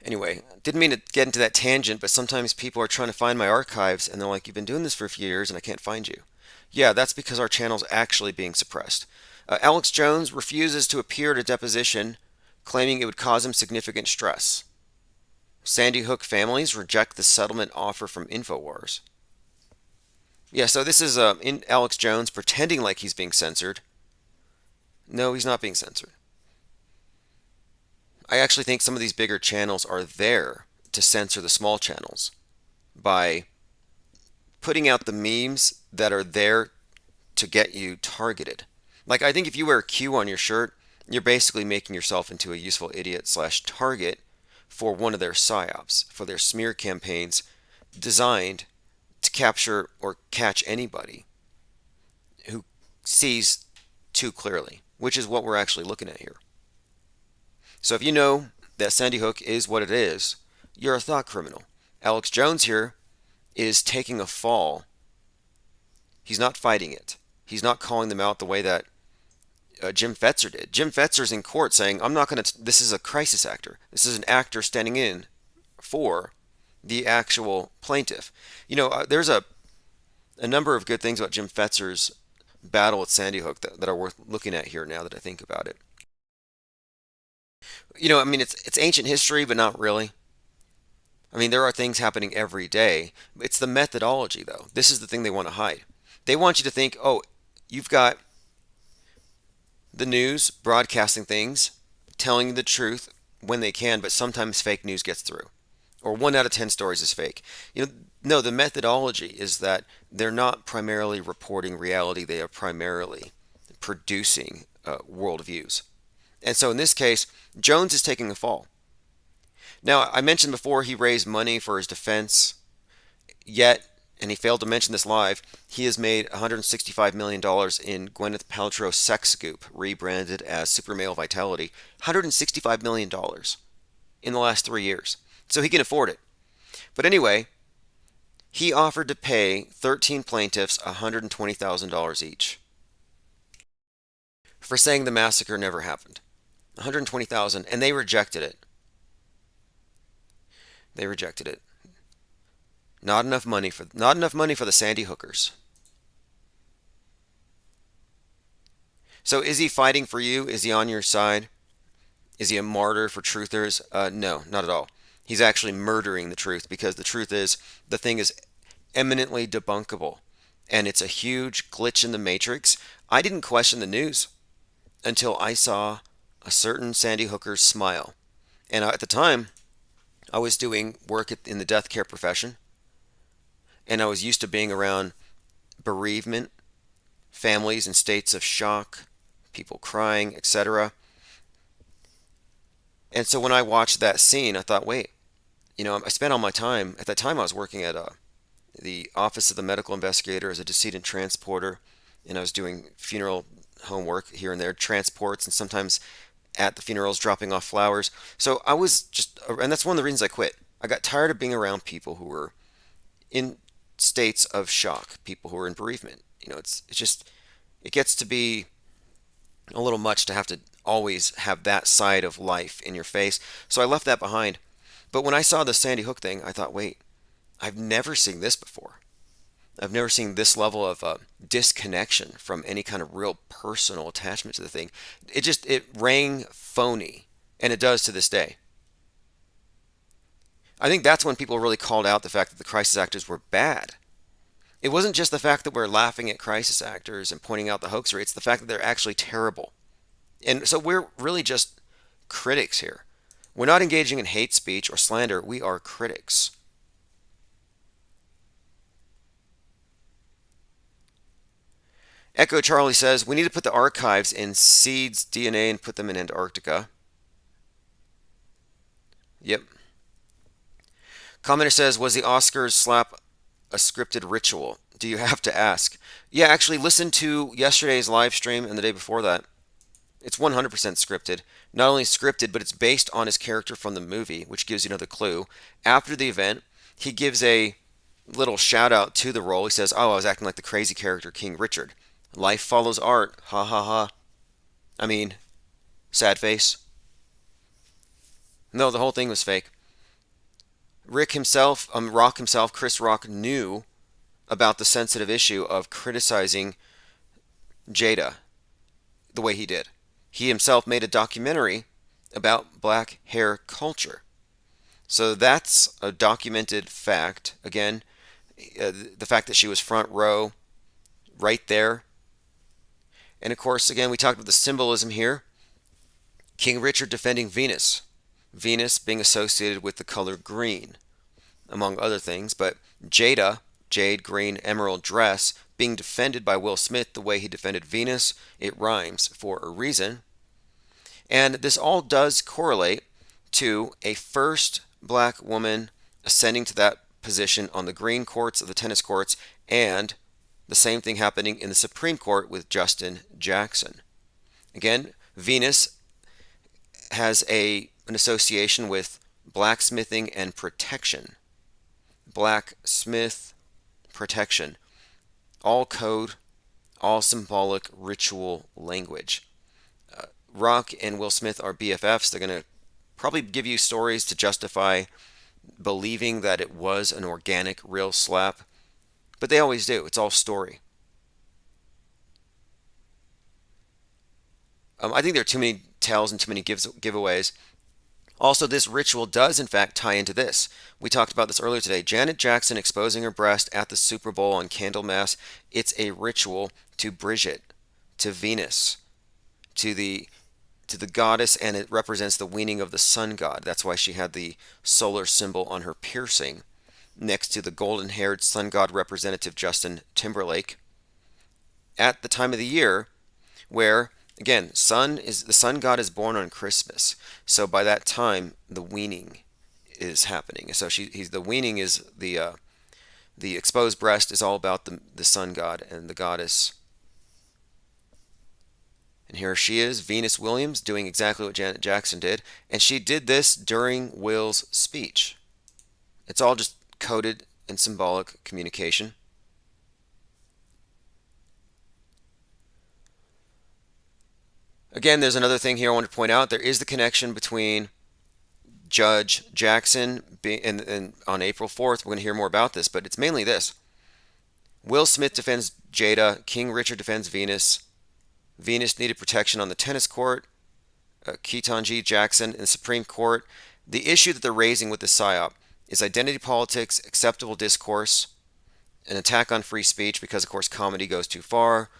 anyway, didn't mean to get into that tangent, but sometimes people are trying to find my archives and they're like, you've been doing this for a few years and I can't find you. Yeah, that's because our channel's actually being suppressed. Alex Jones refuses to appear at a deposition, claiming it would cause him significant stress. Sandy Hook families reject the settlement offer from InfoWars. Yeah, so this is Alex Jones pretending like he's being censored. No, he's not being censored. I actually think some of these bigger channels are there to censor the small channels by putting out the memes that are there to get you targeted. Like, I think if you wear Q on your shirt, you're basically making yourself into a useful idiot / target for one of their psyops, for their smear campaigns designed to capture or catch anybody who sees too clearly, which is what we're actually looking at here. So if you know that Sandy Hook is what it is, you're a thought criminal. Alex Jones here is taking a fall. He's not fighting it. He's not calling them out the way that Jim Fetzer did. Jim Fetzer's in court saying, I'm not going to, this is a crisis actor. This is an actor standing in for the actual plaintiff. There's a a number of good things about Jim Fetzer's battle at Sandy Hook that are worth looking at here now that I think about it. I mean, it's ancient history, but not really. I mean, there are things happening every day. It's the methodology, though. This is the thing they want to hide. They want you to think, oh, you've got the news broadcasting things, telling you the truth when they can, but sometimes fake news gets through. Or 1 out of 10 stories is fake. No, the methodology is that they're not primarily reporting reality, they are primarily producing worldviews. And so in this case, Jones is taking a fall. Now, I mentioned before he raised money for his defense, yet, and he failed to mention this live, he has made $165 million in Gwyneth Paltrow's sex scoop, rebranded as Super Male Vitality. $165 million in the last 3 years. So he can afford it. But anyway, he offered to pay 13 plaintiffs $120,000 each for saying the massacre never happened. 120,000, and they rejected it. They rejected it. Not enough money for the Sandy Hookers. So is he fighting for you? Is he on your side? Is he a martyr for truthers? No, not at all. He's actually murdering the truth because the truth is the thing is eminently debunkable, and it's a huge glitch in the matrix. I didn't question the news until I saw a certain Sandy Hooker smile. And at the time, I was doing work in the death care profession, and I was used to being around bereavement, families in states of shock, people crying, etc. And so when I watched that scene, I thought, wait, I spent all my time, at that time I was working at the Office of the Medical Investigator as a decedent transporter, and I was doing funeral home work here and there, transports, and sometimes at the funerals dropping off flowers. So I was just, and that's one of the reasons I quit. I got tired of being around people who were in states of shock, people who are in bereavement. It gets to be a little much to have to always have that side of life in your face. So I left that behind. But when I saw the Sandy Hook thing, I thought, wait, I've never seen this before. I've never seen this level of disconnection from any kind of real personal attachment to the thing. It rang phony, and it does to this day. I think that's when people really called out the fact that the crisis actors were bad. It wasn't just the fact that we're laughing at crisis actors and pointing out the hoaxer, it's the fact that they're actually terrible. And so we're really just critics here. We're not engaging in hate speech or slander, we are critics. Echo Charlie says, we need to put the archives in seeds DNA and put them in Antarctica. Yep. Commenter says, was the Oscars slap a scripted ritual? Do you have to ask? Yeah, actually, listen to yesterday's live stream and the day before that. It's 100% scripted. Not only scripted, but it's based on his character from the movie, which gives you another clue. After the event, he gives a little shout out to the role. He says, oh, I was acting like the crazy character King Richard. Life follows art. Ha ha ha. I mean, sad face. No, the whole thing was fake. Rick himself, Rock himself, Chris Rock knew about the sensitive issue of criticizing Jada the way he did. He himself made a documentary about black hair culture. So that's a documented fact. Again, the fact that she was front row right there. And of course, again, we talked about the symbolism here. King Richard defending Venus. Venus being associated with the color green, among other things. But Jada, jade, green, emerald dress, being defended by Will Smith the way he defended Venus. It rhymes for a reason. And this all does correlate to a first black woman ascending to that position on the green courts of the tennis courts, and the same thing happening in the Supreme Court with Justin Jackson. Again, Venus has an association with blacksmithing and protection. Blacksmith, protection. All code, all symbolic ritual language. Rock and Will Smith are BFFs. They're going to probably give you stories to justify believing that it was an organic, real slap. But they always do. It's all story. I think there are too many tells and too many giveaways. Also, this ritual does in fact tie into this. We talked about this earlier today. Janet Jackson exposing her breast at the Super Bowl on Candlemas. It's a ritual to Bridget, to Venus, to the goddess, and it represents the weaning of the sun god. That's why she had the solar symbol on her piercing next to the golden-haired sun god representative Justin Timberlake at the time of the year where, again, the sun god is born on Christmas. So by that time the weaning is happening. So the weaning is the exposed breast is all about the sun god and the goddess. And here she is, Venus Williams, doing exactly what Janet Jackson did. And she did this during Will's speech. It's all just coded and symbolic communication. Again, there's another thing here I want to point out. There is the connection between Judge Jackson and on April 4th. We're going to hear more about this, but it's mainly this. Will Smith defends Jada. King Richard defends Venus. Venus needed protection on the tennis court. Ketanji Jackson in the Supreme Court. The issue that they're raising with the PSYOP is identity politics, acceptable discourse, an attack on free speech because, of course, comedy goes too far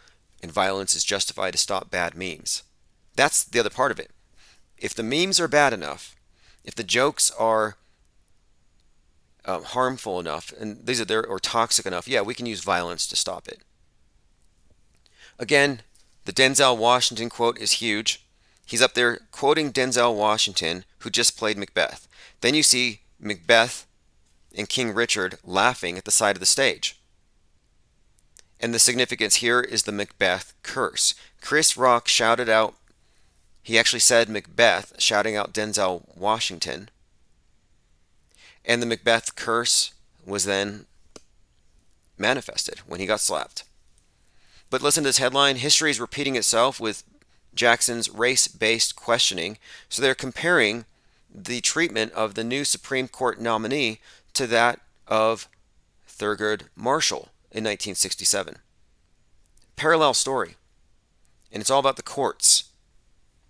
and violence is justified to stop bad memes. That's the other part of it. If the memes are bad enough, if the jokes are harmful enough, and or toxic enough, yeah, we can use violence to stop it. Again, the Denzel Washington quote is huge. He's up there quoting Denzel Washington, who just played Macbeth. Then you see Macbeth and King Richard laughing at the side of the stage. And the significance here is the Macbeth curse. Chris Rock shouted out, he actually said Macbeth, shouting out Denzel Washington. And the Macbeth curse was then manifested when he got slapped. But listen to this headline. History is repeating itself with Jackson's race-based questioning. So they're comparing the treatment of the new Supreme Court nominee to that of Thurgood Marshall in 1967. Parallel story. And it's all about the courts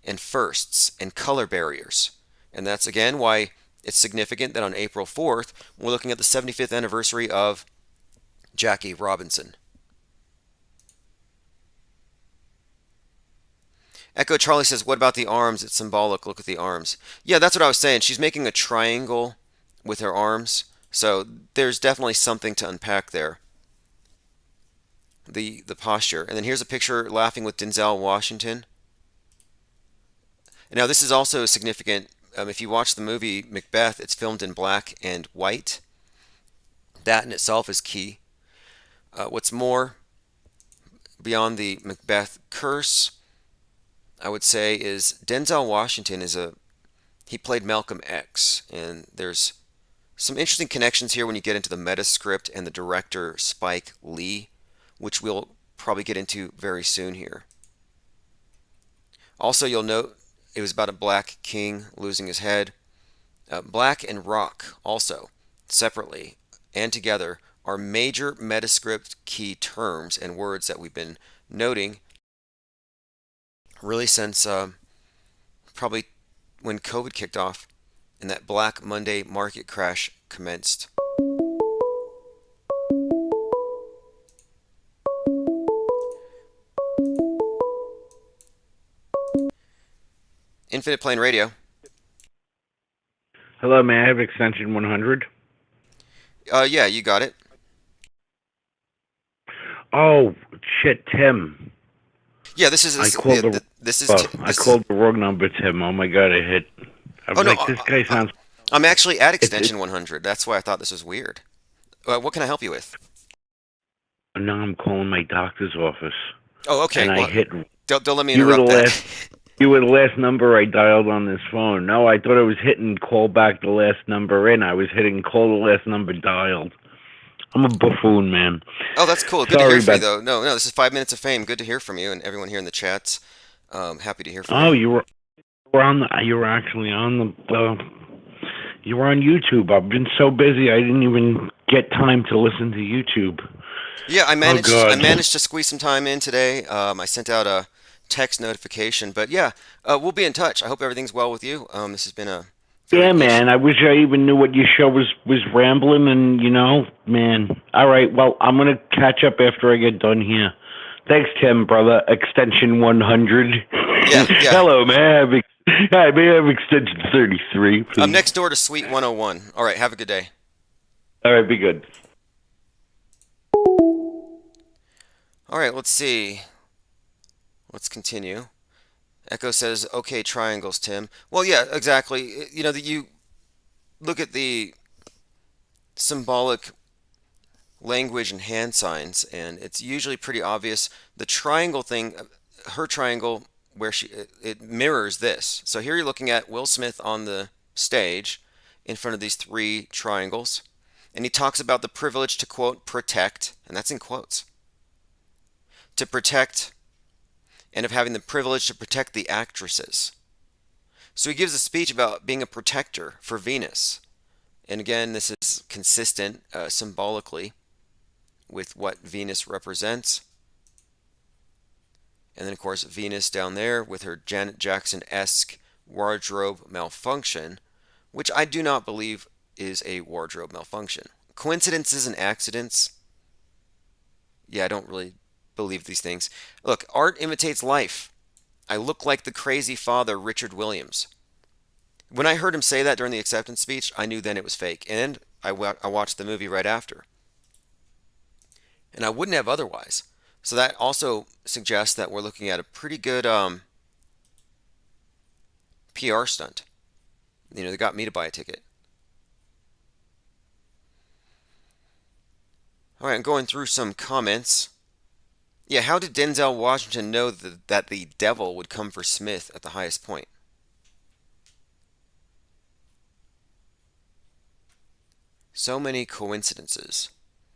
and firsts and color barriers. And that's again why it's significant that on April 4th, we're looking at the 75th anniversary of Jackie Robinson. Echo Charlie says, what about the arms? It's symbolic. Look at the arms. Yeah, that's what I was saying. She's making a triangle with her arms. So there's definitely something to unpack there. The posture. And then here's a picture laughing with Denzel Washington. And now this is also significant. If you watch the movie Macbeth, it's filmed in black and white. That in itself is key. What's more, beyond the Macbeth curse, I would say is Denzel Washington he played Malcolm X, and there's some interesting connections here when you get into the meta script and the director Spike Lee, which we'll probably get into very soon here. Also, you'll note it was about a black king losing his head. Black and rock also, separately and together, are major metascript key terms and words that we've been noting really since probably when COVID kicked off and that Black Monday market crash commenced. Infinite Plane Radio. Hello, may I have extension 100? Yeah, you got it. Oh, shit, Tim. Yeah, this is I called I called the wrong number, Tim. Oh my god, I was like, this guy sounds... I'm actually at extension 100. That's why I thought this was weird. What can I help you with? Now I'm calling my doctor's office. Oh, okay. And well, I hit... Don't let me interrupt that. You were the last number I dialed on this phone. No, I thought I was hitting call back the last number in. I was hitting call the last number dialed. I'm a buffoon, man. Oh, that's cool. Good to hear from you, though. No, this is 5 minutes of fame. Good to hear from you and everyone here in the chats. Happy to hear from you. Oh, you were actually on you were on YouTube. I've been so busy I didn't even get time to listen to YouTube. Yeah, Oh I God. managed to squeeze some time in today. I sent out a text notification, but yeah, we'll be in touch. I hope everything's well with you. This has been a very Yeah, man. I wish I even knew what your show was rambling, and man. All right. Well, I'm gonna catch up after I get done here. Thanks, Tim, brother. Extension 100. yeah, yeah. Hello, man. Hi, may I have extension 33, I'm please? next door to Suite 101. All right, have a good day. All right, be good. All right, let's see. Let's continue. Echo says, "Okay, triangles, Tim." Well, yeah, exactly. You know that you look at the symbolic language and hand signs, and it's usually pretty obvious. The triangle thing, her triangle, where it mirrors this. So here you're looking at Will Smith on the stage in front of these three triangles, and he talks about the privilege to quote protect, and that's in quotes, to protect, and of having the privilege to protect the actresses. So he gives a speech about being a protector for Venus. And again, this is consistent symbolically with what Venus represents. And then, of course, Venus down there with her Janet Jackson-esque wardrobe malfunction, which I do not believe is a wardrobe malfunction. Coincidences and accidents, yeah, I don't really believe these things. Look, art imitates life. I look like the crazy father, Richard Williams. When I heard him say that during the acceptance speech, I knew then it was fake. And I watched the movie right after. And I wouldn't have otherwise. So that also suggests that we're looking at a pretty good PR stunt. You know, they got me to buy a ticket. All right, I'm going through some comments. Yeah, how did Denzel Washington know that the devil would come for Smith at the highest point? So many coincidences.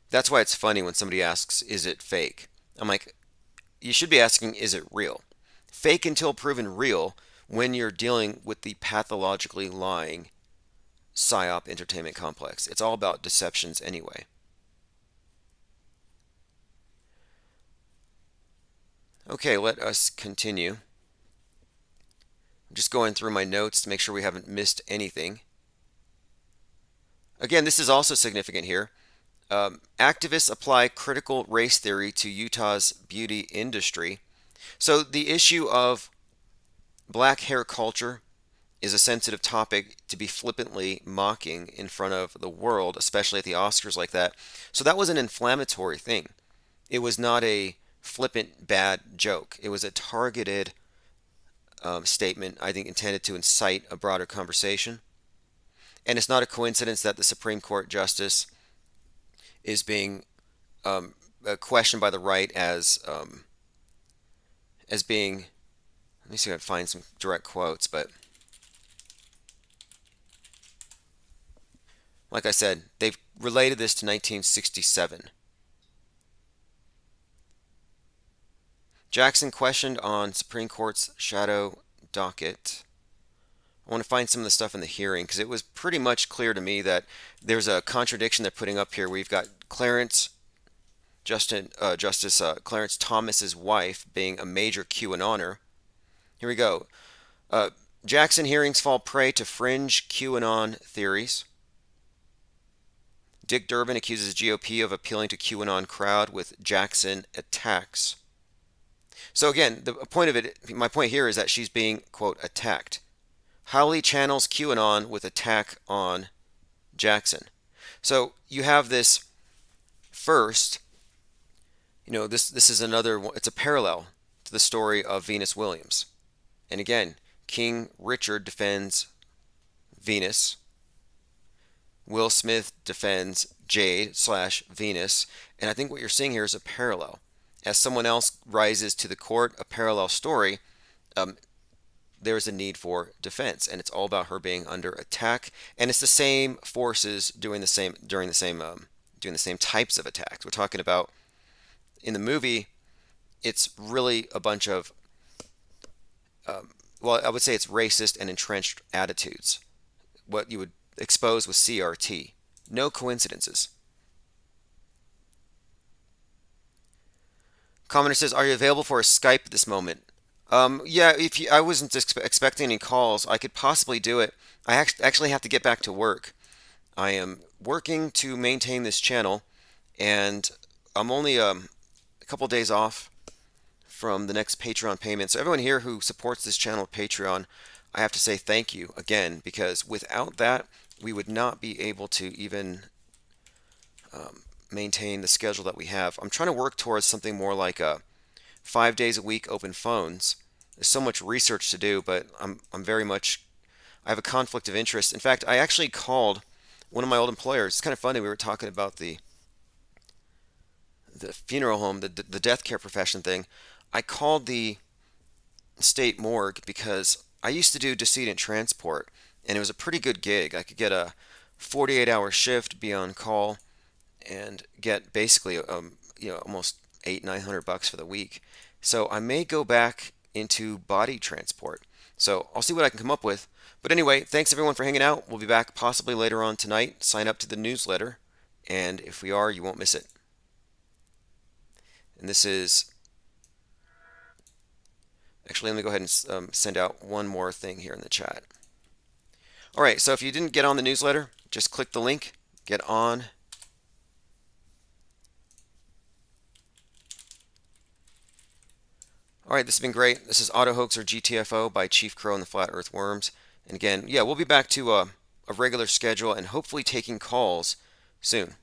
That's why it's funny when somebody asks, is it fake? I'm like, you should be asking, is it real? Fake until proven real when you're dealing with the pathologically lying PSYOP entertainment complex. It's all about deceptions anyway. Okay, let us continue. I'm just going through my notes to make sure we haven't missed anything. Again, this is also significant here. Activists apply critical race theory to Utah's beauty industry. So the issue of black hair culture is a sensitive topic to be flippantly mocking in front of the world, especially at the Oscars like that. So that was an inflammatory thing. It was not a flippant bad joke. It was a targeted statement, I think, intended to incite a broader conversation. And it's not a coincidence that the Supreme Court justice is being questioned by the right as being. Let me see if I can find some direct quotes, but like I said, they've related this to 1967. Jackson questioned on Supreme Court's shadow docket. I want to find some of the stuff in the hearing because it was pretty much clear to me that there's a contradiction they're putting up here. We've got Justice Clarence Thomas's wife being a major QAnoner. Here we go. Jackson hearings fall prey to fringe QAnon theories. Dick Durbin accuses GOP of appealing to QAnon crowd with Jackson attacks. So again, the point of it, my point here is that she's being, quote, attacked. Howley channels QAnon with attack on Jackson. So you have this first, this is another, it's a parallel to the story of Venus Williams. And again, King Richard defends Venus. Will Smith defends Jade/Venus. And I think what you're seeing here is a parallel. As someone else rises to the court, a parallel story, there is a need for defense, and it's all about her being under attack. And it's the same forces doing the same types of attacks. We're talking about in the movie. It's really a bunch of, I would say it's racist and entrenched attitudes. What you would expose with CRT. No coincidences. Commenter says, "Are you available for a Skype at this moment?" Yeah, if you, I wasn't expecting any calls, I could possibly do it. I actually have to get back to work. I am working to maintain this channel, and I'm only a couple days off from the next Patreon payment. So everyone here who supports this channel with Patreon, I have to say thank you again, because without that, we would not be able to even maintain the schedule that we have. I'm trying to work towards something more like a 5 days a week open phones. There's so much research to do, but I'm very much, I have a conflict of interest. In fact, I actually called one of my old employers. It's kind of funny. We were talking about the funeral home, the death care profession thing. I called the state morgue because I used to do decedent transport, and it was a pretty good gig. I could get a 48-hour shift, be on call, and get basically almost 800-900 bucks for the week. So I may go back into body transport. So I'll see what I can come up with. But anyway, thanks everyone for hanging out. We'll be back possibly later on tonight. Sign up to the newsletter, and if we are, you won't miss it. And this is actually, let me go ahead and send out one more thing here in the chat. All right, so if you didn't get on the newsletter, just click the link, get on. All right, this has been great. This is Auto Hoax or GTFO by Chief Crow and the Flat Earth Worms. And again, yeah, we'll be back to a regular schedule and hopefully taking calls soon.